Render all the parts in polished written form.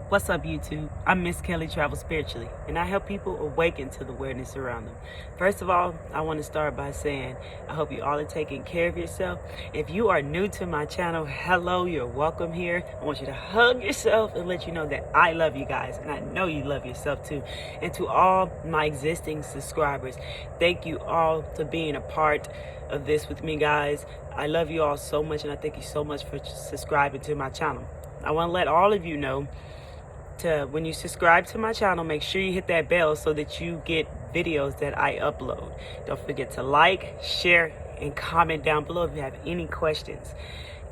What's up, YouTube? I'm Miss Kelly Travel Spiritually, and I help people awaken to the awareness around them. First of all, I want to start by saying I hope you all are taking care of yourself. If you are new to my channel, hello, you're welcome here. I want you to hug yourself and let you know that I love you guys, and I know you love yourself too. And to all my existing subscribers, thank you all for being a part of this with me, guys. I love you all so much, and I thank you so much for subscribing to my channel. I want to let all of you know when you subscribe to my channel, make sure you hit that bell so that you get videos that I upload. Don't forget to like, share, and comment down below if you have any questions.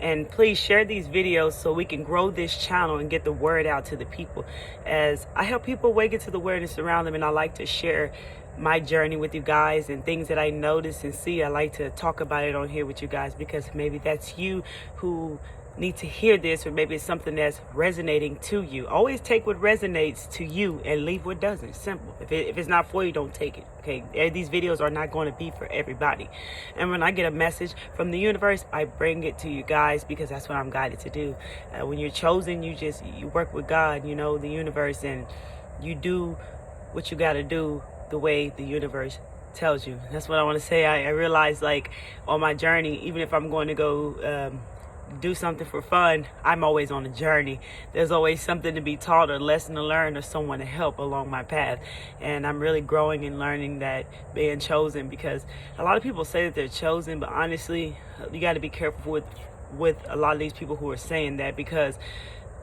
And please share these videos so we can grow this channel and get the word out to the people, as I help people awaken to the awareness around them, and I like to share my journey with you guys and things that I notice and see. I like to talk about it on here with you guys because maybe that's you who need to hear this, or maybe it's something that's resonating to you. Always take what resonates to you and leave what doesn't. Simple. If it's not for you, don't take it. Okay, these videos are not going to be for everybody. And when I get a message from the universe, I bring it to you guys because that's what I'm guided to do. When you're chosen, you work with God, you know, the universe, and you do what you got to do the way the universe tells you. That's what I want to say. I realize, like, on my journey, even if I'm going to go do something for fun, I'm always on a journey. There's always something to be taught, or lesson to learn, or someone to help along my path. And I'm really growing and learning that being chosen, because a lot of people say that they're chosen, but honestly, you got to be careful with a lot of these people who are saying that, because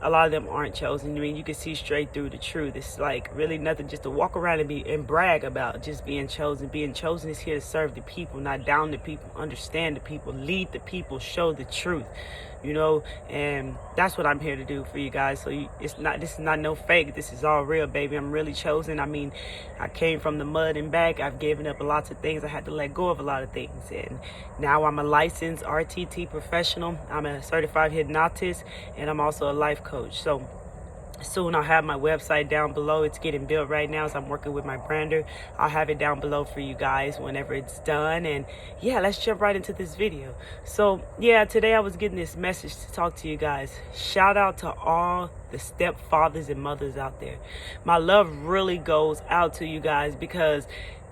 a lot of them aren't chosen. I mean, you can see straight through the truth. It's like really nothing just to walk around and brag about just being chosen. Being chosen is here to serve the people, not down the people, understand the people, lead the people, show the truth, you know. And that's what I'm here to do for you guys. So this is not no fake. This is all real, baby. I'm really chosen. I mean, I came from the mud and back. I've given up a lot of things. I had to let go of a lot of things, and now I'm a licensed RTT professional. I'm a certified hypnotist, and I'm also a life coach. So soon I'll have my website down below. It's getting built right now, so I'm working with my brander. I'll have it down below for you guys whenever it's done. And yeah, let's jump right into this video. So yeah, today I was getting this message to talk to you guys. Shout out to all the stepfathers and mothers out there. My love really goes out to you guys, because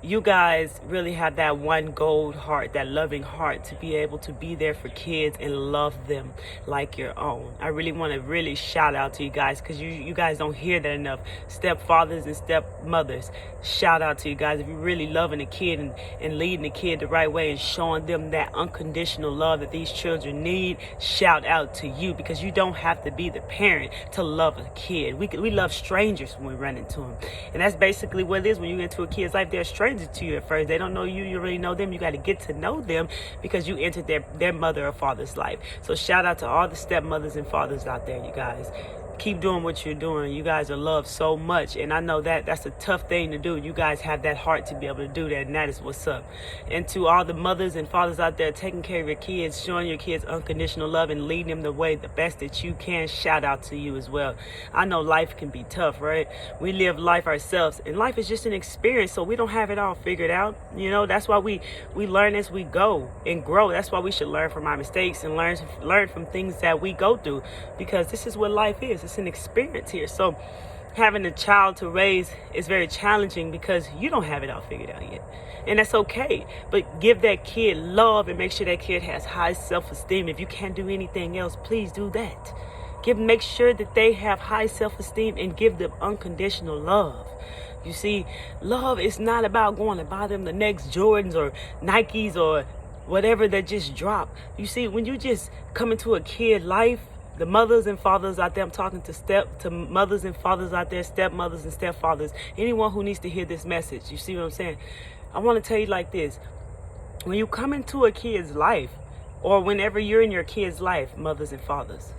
you guys really have that one gold heart, that loving heart, to be able to be there for kids and love them like your own. I really want to shout out to you guys, because you guys don't hear that enough. Stepfathers and stepmothers, shout out to you guys. If you're really loving a kid and leading the kid the right way and showing them that unconditional love that these children need, shout out to you, because you don't have to be the parent to love a kid. We love strangers when we run into them, and that's basically what it is when you get into a kid's life. They're strangers to you at first. They don't know you. You really know them. You got to get to know them because you entered their mother or father's life. So shout out to all the stepmothers and fathers out there, you guys. Keep doing what you're doing. You guys are loved so much, and I know that that's a tough thing to do. You guys have that heart to be able to do that, and that is what's up. And to all the mothers and fathers out there taking care of your kids, showing your kids unconditional love and leading them the way the best that you can, shout out to you as well. I know life can be tough, right? We live life ourselves, and life is just an experience, so we don't have it all figured out. You know, that's why we learn as we go and grow. That's why we should learn from our mistakes and learn from things that we go through, because this is what life is. It's an experience here. So having a child to raise is very challenging, because you don't have it all figured out yet, and that's okay. But give that kid love and make sure that kid has high self-esteem. If you can't do anything else, please do that. Make sure that they have high self-esteem and give them unconditional love. You see, love is not about going to buy them the next Jordans or Nikes or whatever that just dropped. You see, when you just come into a kid life, the mothers and fathers out there, I'm talking to mothers and fathers out there, stepmothers and stepfathers, anyone who needs to hear this message. You see what I'm saying? I want to tell you like this. When you come into a kid's life, or whenever you're in your kid's life, mothers and fathers,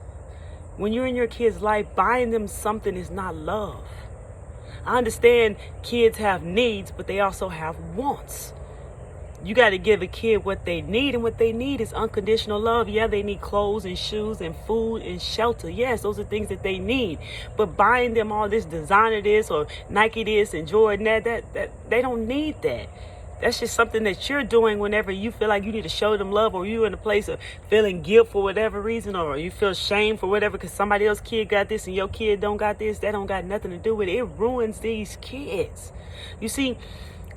when you're in your kid's life, buying them something is not love. I understand kids have needs, but they also have wants. You got to give a kid what they need, and what they need is unconditional love. Yeah, they need clothes and shoes and food and shelter. Yes, those are things that they need. But buying them all this designer this or Nike this and Jordan that they don't need that. That's just something that you're doing whenever you feel like you need to show them love, or you're in a place of feeling guilt for whatever reason, or you feel shame for whatever because somebody else's kid got this and your kid don't got this. That don't got nothing to do with it. It ruins these kids. You see,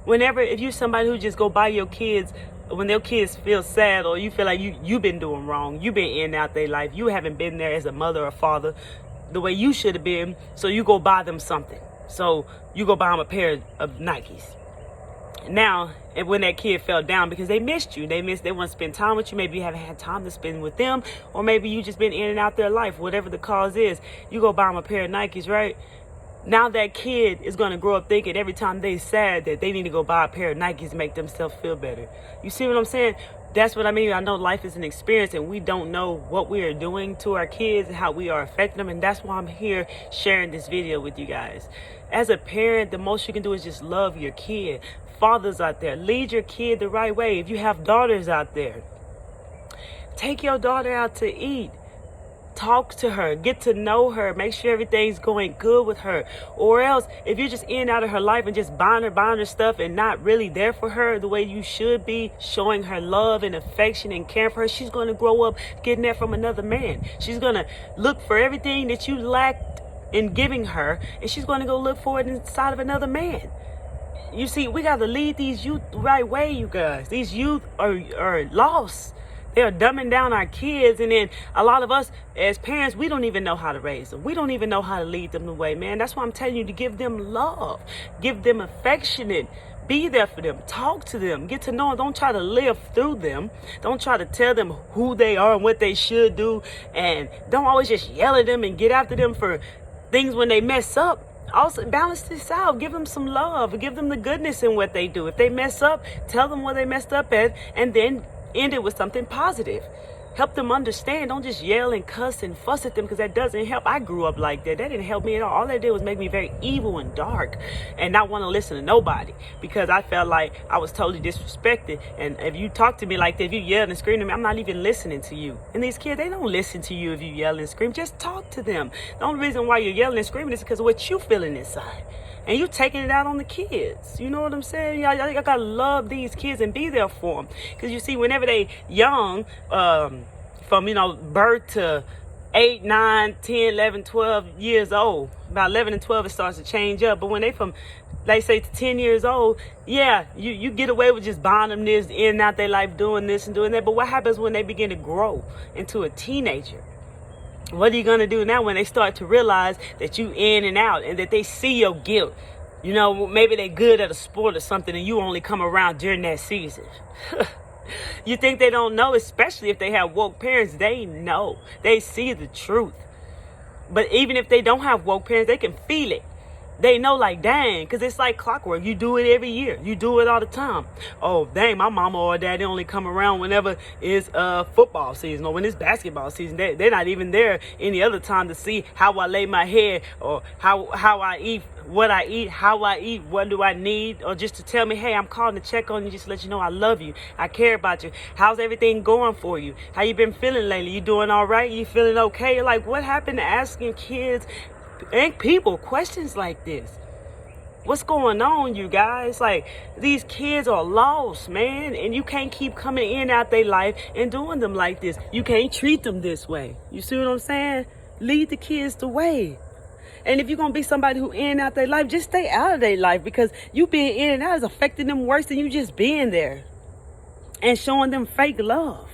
if you're somebody who just go by your kids when their kids feel sad, or you feel like you've been doing wrong, you've been in and out their life, you haven't been there as a mother or father the way you should have been, so you go buy them something. So you go buy them a pair of Nikes. Now, and when that kid fell down because they missed you, they want to spend time with you, maybe you haven't had time to spend with them, or maybe you just been in and out their life, whatever the cause is, you go buy them a pair of Nikes, right? Now that kid is going to grow up thinking every time they sad that they need to go buy a pair of Nikes to make themselves feel better. You see what I'm saying? That's what I mean. I know life is an experience and we don't know what we are doing to our kids and how we are affecting them. And that's why I'm here sharing this video with you guys. As a parent, the most you can do is just love your kid. Fathers out there, lead your kid the right way. If you have daughters out there, take your daughter out to eat. Talk to her, get to know her, make sure everything's going good with her. Or else, if you're just in and out of her life and just buying her stuff and not really there for her the way you should be, showing her love and affection and care for her, she's going to grow up getting that from another man. She's going to look for everything that you lacked in giving her, and she's going to go look for it inside of another man. You see, we got to lead these youth the right way, you guys. These youth are lost. They're dumbing down our kids, and then a lot of us as parents, we don't even know how to raise them. We don't even know how to lead them the way, man. That's why I'm telling you to give them love, give them affection, be there for them, talk to them, get to know them. Don't try to live through them. Don't try to tell them who they are and what they should do, and don't always just yell at them and get after them for things when they mess up. Also, balance this out. Give them some love. Give them the goodness in what they do. If they mess up, tell them what they messed up at, and then end it with something positive. Help them understand. Don't just yell and cuss and fuss at them, because that doesn't help. I grew up like that. That didn't help me at all. All that did was make me very evil and dark and not want to listen to nobody, because I felt like I was totally disrespected. And if you talk to me like that, if you yell and scream at me, I'm not even listening to you. And these kids, they don't listen to you if you yell and scream. Just talk to them. The only reason why you're yelling and screaming is because of what you feeling inside. And you taking it out on the kids. You know what I'm saying? Y'all gotta love these kids and be there for them. Because you see, whenever they young, from, birth to 8, 9, 10, 11, 12 years old, about 11 and 12, it starts to change up. But when they from, like say, to 10 years old, yeah, you get away with just buying them this, in and out their life, doing this and doing that. But what happens when they begin to grow into a teenager? What are you going to do now when they start to realize that you in and out, and that they see your guilt? Maybe they're good at a sport or something and you only come around during that season. You think they don't know? Especially if they have woke parents, they know. They see the truth. But even if they don't have woke parents, they can feel it. They know, like, dang, because it's like clockwork. You do it every year. You do it all the time. Oh, dang, my mama or daddy only come around whenever it's football season or when it's basketball season. They're not even there any other time to see how I lay my head, or how I eat, what I eat, how I eat, what do I need, or just to tell me, hey, I'm calling to check on you, just to let you know I love you, I care about you. How's everything going for you? How you been feeling lately? You doing all right? You feeling okay? Like, what happened to asking kids and people questions like this? What's going on, you guys? Like, these kids are lost, man, and you can't keep coming in and out their life and doing them like this. You can't treat them this way. You see what I'm saying? Lead the kids the way. And if you're going to be somebody who in and out their life, just stay out of their life, because you being in and out is affecting them worse than you just being there and showing them fake love.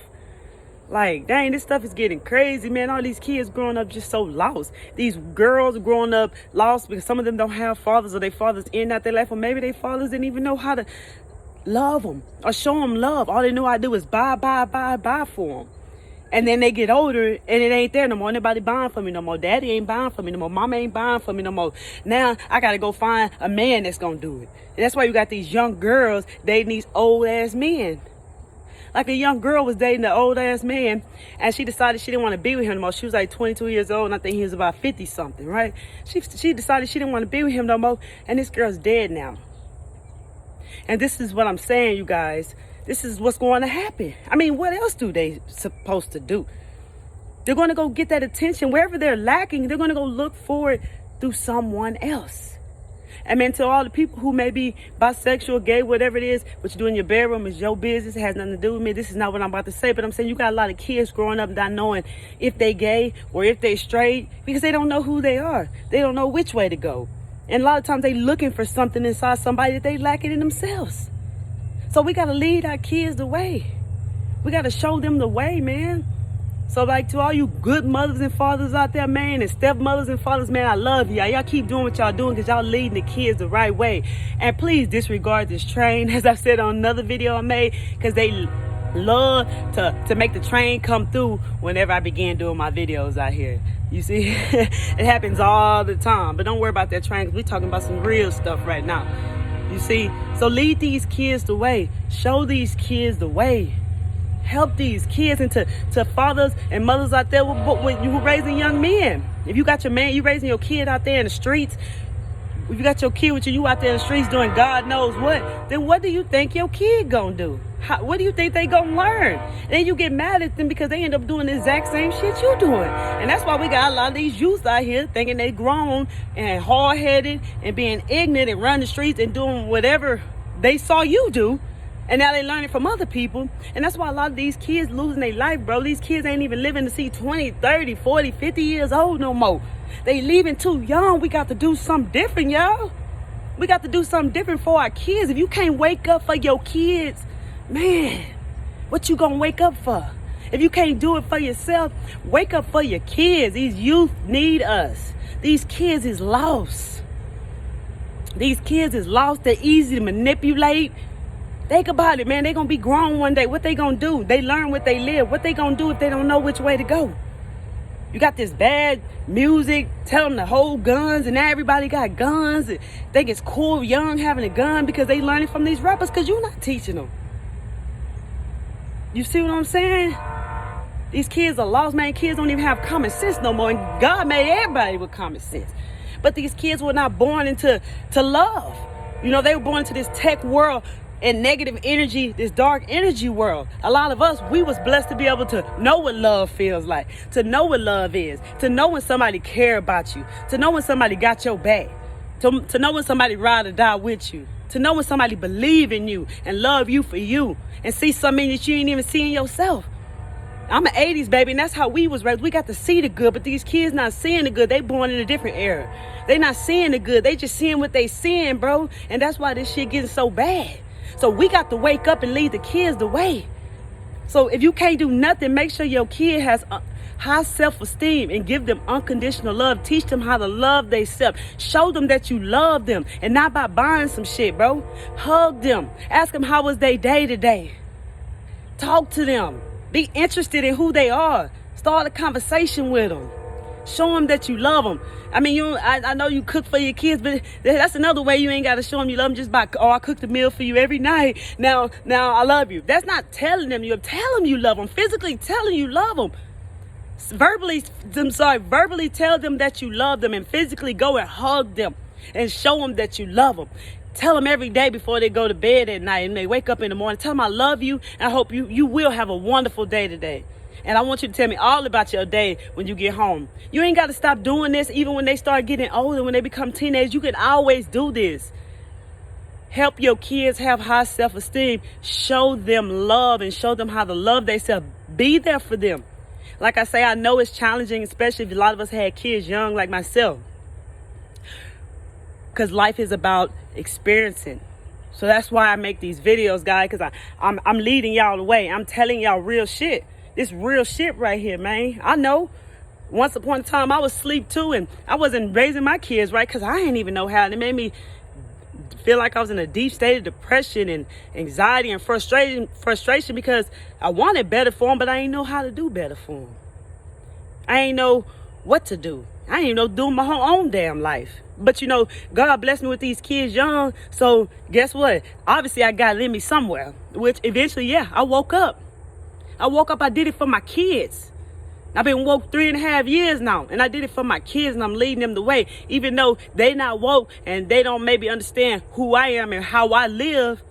Like, dang, this stuff is getting crazy, man. All these kids growing up just so lost. These girls growing up lost because some of them don't have fathers, or their fathers in out their life, or maybe their fathers didn't even know how to love them or show them love. All they know how to do is buy for them. And then they get older and it ain't there no more. Nobody buying for me no more. Daddy ain't buying for me no more. Mama ain't buying for me no more. Now I got to go find a man that's going to do it. And that's why you got these young girls dating these old ass men. Like, a young girl was dating an old ass man, and she decided she didn't want to be with him no more. She was like 22 years old, and I think he was about 50 something, right? She decided she didn't want to be with him no more, and this girl's dead now. And this is what I'm saying, you guys. This is what's going to happen. I mean, what else do they supposed to do? They're going to go get that attention. Wherever they're lacking, they're going to go look for it through someone else. I mean, to all the people who may be bisexual, gay, whatever it is, what you do in your bedroom is your business. It has nothing to do with me. This is not what I'm about to say, but I'm saying you got a lot of kids growing up not knowing if they gay or if they straight because they don't know who they are. They don't know which way to go. And a lot of times they looking for something inside somebody that they lack it in themselves. So we got to lead our kids the way. We got to show them the way, man. So like to all you good mothers and fathers out there, man, and stepmothers and fathers, man, I love y'all. Y'all keep doing what y'all doing because y'all leading the kids the right way. And please disregard this train, as I said on another video I made, because they love to make the train come through whenever I began doing my videos out here. You see, it happens all the time. But don't worry about that train because we're talking about some real stuff right now. You see, so lead these kids the way. Show these kids the way. Help these kids, and to fathers and mothers out there who raising young men. If you got your man, you raising your kid out there in the streets. If you got your kid with you out there in the streets doing God knows what, then what do you think your kid gonna do? What do you think they gonna learn? And then you get mad at them because they end up doing the exact same shit you doing. And that's why we got a lot of these youths out here thinking they grown and hard-headed and being ignorant and running the streets and doing whatever they saw you do. And now they learn it from other people. And that's why a lot of these kids losing their life, bro. These kids ain't even living to see 20, 30, 40, 50 years old no more. They leaving too young. We got to do something different, y'all. We got to do something different for our kids. If you can't wake up for your kids, man, what you gonna wake up for? If you can't do it for yourself, wake up for your kids. These youth need us. These kids is lost. These kids is lost. They're easy to manipulate. Think about it, man. They're going to be grown one day. What they going to do? They learn what they live. What they going to do if they don't know which way to go? You got this bad music, tell them to hold guns, and now everybody got guns. And think it's cool, young, having a gun because they learning from these rappers because you're not teaching them. You see what I'm saying? These kids are lost, man. Kids don't even have common sense no more. And God made everybody with common sense. But these kids were not born into love. You know, they were born into this tech world and negative energy, this dark energy world. A lot of us, we was blessed to be able to know what love feels like, to know what love is, to know when somebody care about you, to know when somebody got your back, to know when somebody ride or die with you, to know when somebody believe in you and love you for you and see something that you ain't even see in yourself. I'm an 80s baby, and that's how we was raised. We got to see the good, but these kids not seeing the good. They born in a different era. They not seeing the good. They just seeing what they seeing, bro. And that's why this shit getting so bad. So we got to wake up and lead the kids the way. So if you can't do nothing, make sure your kid has high self-esteem and give them unconditional love. Teach them how to love themselves. Show them that you love them and not by buying some shit, bro. Hug them. Ask them how was their day today. Talk to them. Be interested in who they are. Start a conversation with them. Show them that you love them. I mean, I know you cook for your kids, but that's another way you ain't got to show them you love them just by, I cooked a meal for you every night. Now I love you. That's not telling them you. Tell them you love them. Physically telling you love them. Verbally tell them that you love them, and physically go and hug them and show them that you love them. Tell them every day before they go to bed at night and they wake up in the morning. Tell them I love you, and I hope you will have a wonderful day today. And I want you to tell me all about your day when you get home. You ain't got to stop doing this even when they start getting older, when they become teenagers. You can always do this. Help your kids have high self-esteem. Show them love and show them how to love themselves. Be there for them. Like I say, I know it's challenging, especially if a lot of us had kids young like myself. Because life is about experiencing. So that's why I make these videos, guys, because I'm leading y'all the way. I'm telling y'all real shit. This real shit right here, man. I know. Once upon a time, I was asleep too, and I wasn't raising my kids right because I didn't even know how. And it made me feel like I was in a deep state of depression and anxiety and frustration because I wanted better for them, but I didn't know how to do better for them. I didn't know what to do. I didn't even know doing my own damn life. But you know, God blessed me with these kids young. So guess what? Obviously, I got it in me somewhere, which eventually, yeah, I woke up. I did it for my kids. I've been woke 3.5 years now, and I did it for my kids, and I'm leading them the way. Even though they not woke and they don't maybe understand who I am and how I live,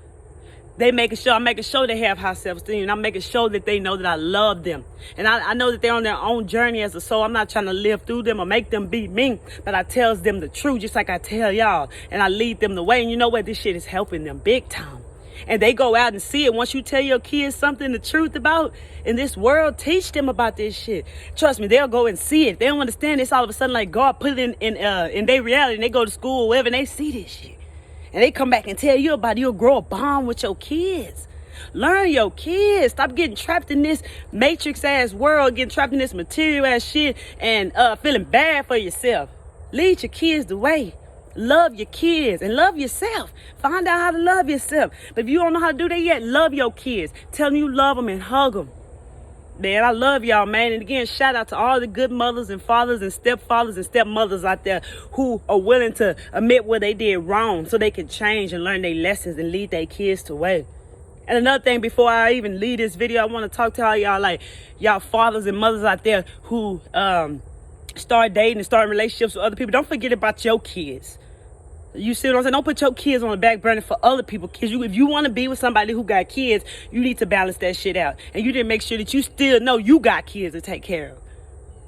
I'm making sure they have high self-esteem, and I'm making sure that they know that I love them. And I know that they're on their own journey as a soul. I'm not trying to live through them or make them be me, but I tells them the truth just like I tell y'all, and I lead them the way. And you know what? This shit is helping them big time. And they go out and see it. Once you tell your kids something, the truth about in this world, teach them about this shit. Trust me, they'll go and see it. They don't understand this all of a sudden, like God put it in their reality, and they go to school or whatever, and they see this shit. And they come back and tell you about it. You'll grow a bond with your kids. Learn your kids. Stop getting trapped in this matrix-ass world, getting trapped in this material-ass shit, and feeling bad for yourself. Lead your kids the way. Love your kids and love yourself. Find out how to love yourself. But if you don't know how to do that yet, love your kids. Tell them you love them and hug them. Man, I love y'all, man. And again, shout out to all the good mothers and fathers and stepfathers and stepmothers out there who are willing to admit what they did wrong so they can change and learn their lessons and lead their kids the way. And another thing, before I even leave this video, I want to talk to all y'all, like, y'all fathers and mothers out there who start dating and start relationships with other people. Don't forget about your kids. You see what I'm saying? Don't put your kids on the back burner for other people's kids. If you want to be with somebody who got kids, you need to balance that shit out. And you need to make sure that you still know you got kids to take care of.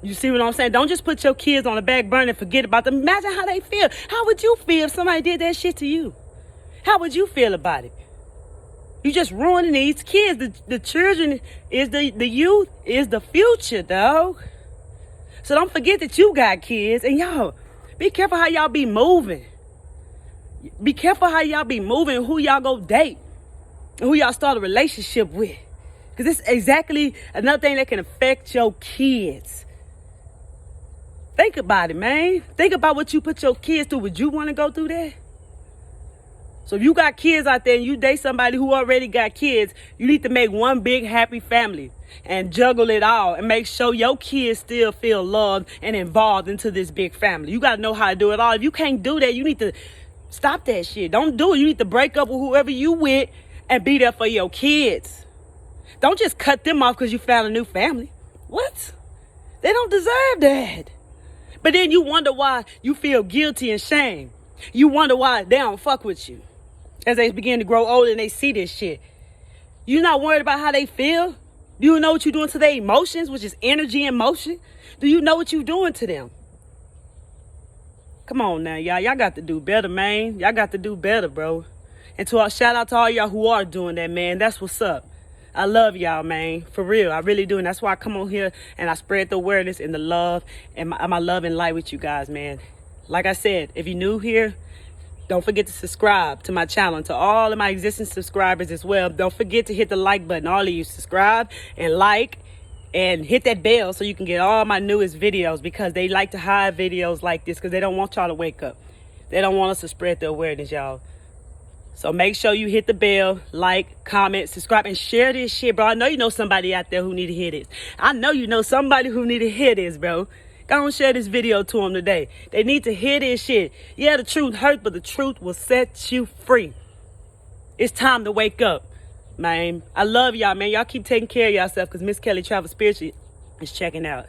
You see what I'm saying? Don't just put your kids on the back burner and forget about them. Imagine how they feel. How would you feel if somebody did that shit to you? How would you feel about it? You just ruining these kids. The children is the youth is the future, dog. So don't forget that you got kids. And y'all, be careful how y'all be moving. Be careful how y'all be moving, who y'all go date, and who y'all start a relationship with. Because it's exactly another thing that can affect your kids. Think about it, man. Think about what you put your kids through. Would you want to go through that? So if you got kids out there and you date somebody who already got kids, you need to make one big happy family and juggle it all and make sure your kids still feel loved and involved into this big family. You got to know how to do it all. If you can't do that, you need to stop that shit. Don't do it. You need to break up with whoever you with and be there for your kids. Don't just cut them off because you found a new family. What? They don't deserve that. But then you wonder why you feel guilty and shame. You wonder why they don't fuck with you. As they begin to grow older and they see this shit. You're not worried about how they feel? Do you know what you're doing to their emotions, which is energy and motion? Do you know what you're doing to them? Come on now, y'all. Y'all got to do better, man. Y'all got to do better, bro. And shout out to all y'all who are doing that, man. That's what's up. I love y'all, man. For real. I really do. And that's why I come on here and I spread the awareness and the love and my love and light with you guys, man. Like I said, if you're new here, don't forget to subscribe to my channel. And to all of my existing subscribers as well, don't forget to hit the like button. All of you, subscribe and like and hit that bell so you can get all my newest videos, because they like to hide videos like this because they don't want y'all to wake up. They don't want us to spread the awareness, y'all. So make sure you hit the bell, like, comment, subscribe, and share this shit, bro. I know you know somebody out there who need to hear this. I know you know somebody who need to hear this, bro. Go and share this video to them today. They need to hear this shit. Yeah, the truth hurts, but the truth will set you free. It's time to wake up, man. I love y'all, man. Y'all keep taking care of yourself, because Miss Kelly Travel Spiritually is checking out.